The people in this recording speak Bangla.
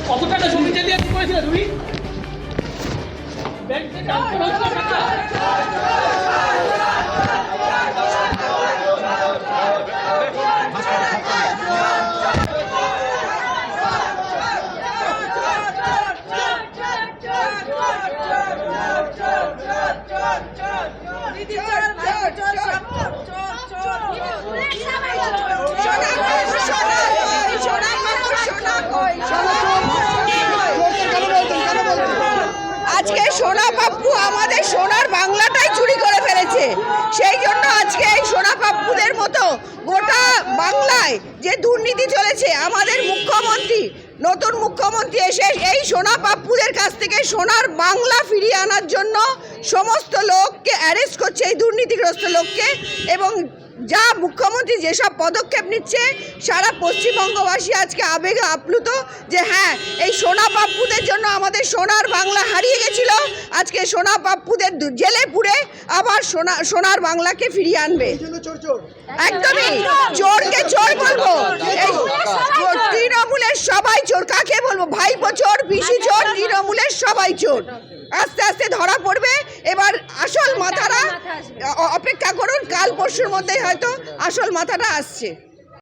কত টাকা জমি জালিয়াতি করেছিলে তুমি? ব্যাংক থেকে আনতে হয়েছিল টাকা? আজকে সোনা পাপ্পু আমাদের সোনার বাংলাটাই চুরি করে ফেলেছে। সেই জন্য আজকে এই সোনা পাপ্পুদের মতো গোটা বাংলায় যে দুর্নীতি চলেছে, আমাদের মুখ্যমন্ত্রী, নতুন মুখ্যমন্ত্রী এসে এই সোনা পাপ্পুদের কাছ থেকে সোনার বাংলা ফিরিয়ে আনার জন্য সমস্ত লোককে অ্যারেস্ট করছে, এই দুর্নীতিগ্রস্ত লোককে। এবং যা মুখ্যমন্ত্রী যেসব পদক্ষেপ নিচ্ছে, সারা পশ্চিমবঙ্গবাসী আজকে আবেগে আপ্লুত যে হ্যাঁ, এই সোনা পাপ্পুদের জন্য আমাদের সোনার বাংলা হারিয়ে গেছিল। আজকে সোনা পাপ্পুদের জেলে পুরে আবার সোনার বাংলাকে ফিরিয়ে আনবে। একদমই চোরকে চোর বলবো, এই তৃণমূলের সবাই চোর। কাকে বলবো? ভাইপো চোর, পিসি চোর, তৃণমূলের সবাই চোর। আস্তে আস্তে ধরা পড়বে। এবার আসল মাথারা অপেক্ষা করুন, কাল পরশুর মধ্যেই হয়তো আসল মাথাটা আসছে।